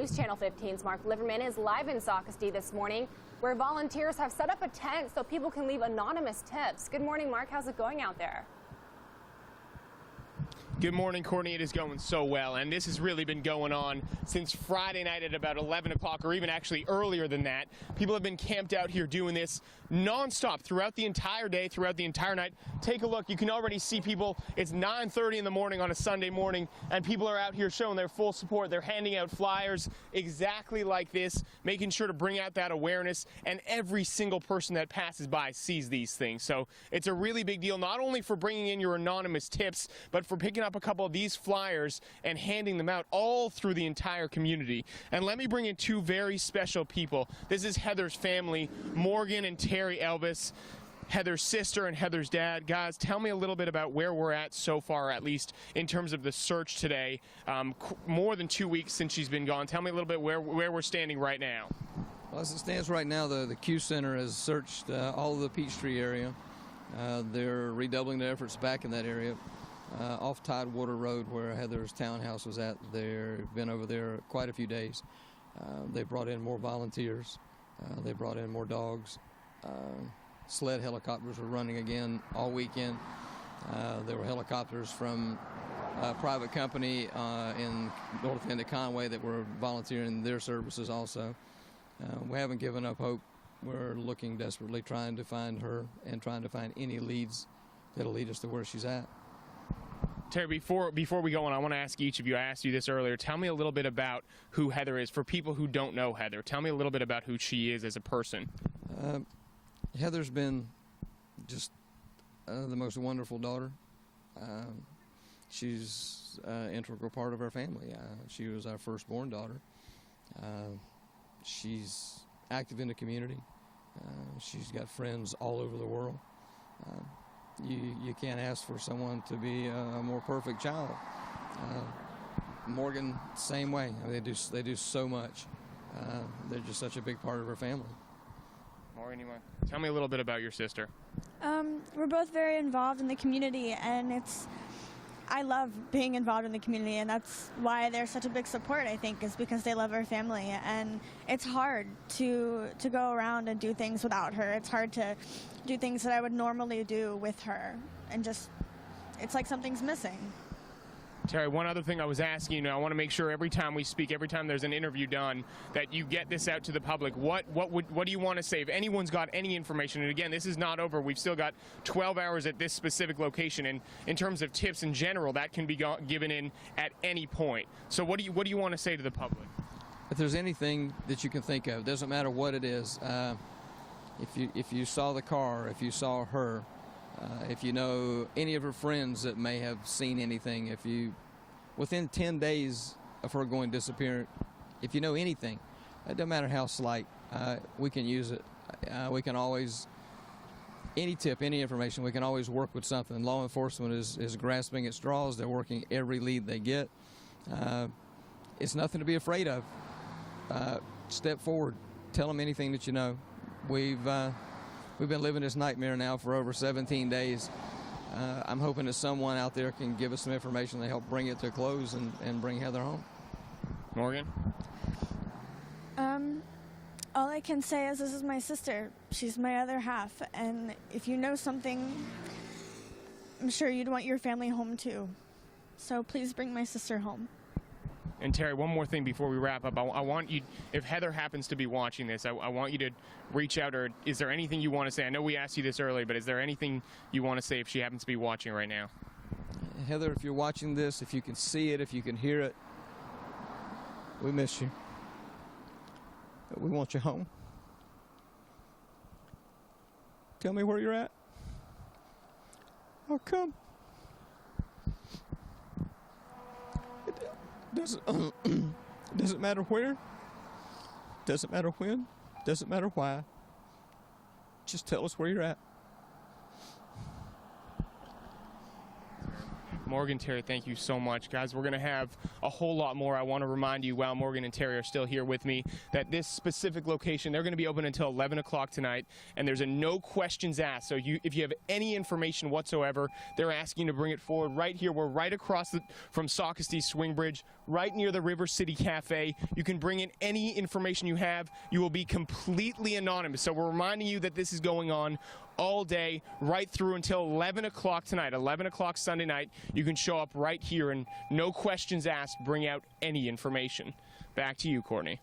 News Channel 15's Mark Liverman is live in Saukesty this morning, where volunteers have set up a tent so people can leave anonymous tips. Good morning, Mark. How's it going out there? Good morning, Courtney. It is going so well, and this has really been going on since Friday night at about 11 o'clock, or even actually earlier than that. People have been camped out here doing this nonstop throughout the entire day, throughout the entire night. Take a look. You can already see people. It's 9:30 in the morning on a Sunday morning, and people are out here showing their full support. They're handing out flyers exactly like this, making sure to bring out that awareness, and every single person that passes by sees these things. So it's a really big deal, not only for bringing in your anonymous tips, but for picking up a couple of these flyers and handing them out all through the entire community. And let me bring in two very special people. This is Heather's family, Morgan and Terry Elvis, Heather's sister and Heather's dad. Guys, tell me a little bit about where we're at so far, at least in terms of the search today. More than 2 weeks since she's been gone. Tell me a little bit where we're standing right now. Well, as it stands right now, the Q Center has searched all of the Peachtree area. They're redoubling their efforts back in that area. Off Tidewater Road, where Heather's townhouse was at, they've been over there quite a few days. They brought in more volunteers. They brought in more dogs. Sled helicopters were running again all weekend. There were helicopters from a private company in north end of Conway that were volunteering their services also. We haven't given up hope. We're looking desperately, trying to find her and trying to find any leads that'll lead us to where she's at. Terry, before we go on, I want to ask each of you, I asked you this earlier, tell me a little bit about who Heather is. For people who don't know Heather, tell me a little bit about who she is as a person. Heather's been just the most wonderful daughter. She's an integral part of our family. She was our firstborn daughter. She's active in the community. She's got friends all over the world. You can't ask for someone to be a more perfect child. Morgan, same way. I mean, they do so much. They're just such a big part of our family. Morgan, tell me a little bit about your sister. We're both very involved in the community, and I love being involved in the community, and that's why they're such a big support, I think, is because they love our family. And it's hard to go around and do things without her. It's hard to do things that I would normally do with her, and just, it's like something's missing. Terry, one other thing I was asking you, I want to make sure every time we speak, every time there's an interview done, that you get this out to the public. What do you want to say? If anyone's got any information, and again, this is not over. We've still got 12 hours at this specific location, and in terms of tips in general, that can be given in at any point. So what do you want to say to the public? If there's anything that you can think of, doesn't matter what it is. If you saw the car, if you saw her, if you know any of her friends that may have seen anything, within 10 days of her going disappearing, if you know anything, it doesn't matter how slight, we can use it. We can always, any tip, any information, we can always work with something. Law enforcement is grasping at straws. They're working every lead they get. It's nothing to be afraid of. Step forward. Tell them anything that you know. We've been living this nightmare now for over 17 days. I'm hoping that someone out there can give us some information to help bring it to a close and bring Heather home. Morgan? All I can say is this is my sister. She's my other half. And if you know something, I'm sure you'd want your family home too. So please bring my sister home. And Terry, one more thing before we wrap up. I want you, if Heather happens to be watching this, I want you to reach out, or is there anything you want to say? I know we asked you this earlier, but is there anything you want to say if she happens to be watching right now? Heather, if you're watching this, if you can see it, if you can hear it, we miss you. We want you home. Tell me where you're at. I'll come. Doesn't matter where, doesn't matter when, doesn't matter why. Just tell us where you're at. Morgan, Terry, thank you so much. Guys, we're going to have a whole lot more. I want to remind you, while Morgan and Terry are still here with me, that this specific location, they're going to be open until 11 o'clock tonight, and there's a no questions asked. So if you have any information whatsoever, they're asking you to bring it forward right here. We're right across from Saukesty Swing Bridge, right near the River City Cafe. You can bring in any information you have. You will be completely anonymous. So we're reminding you that this is going on all day, right through until 11 o'clock tonight, 11 o'clock Sunday night. You can show up right here and no questions asked, bring out any information. Back to you, Courtney.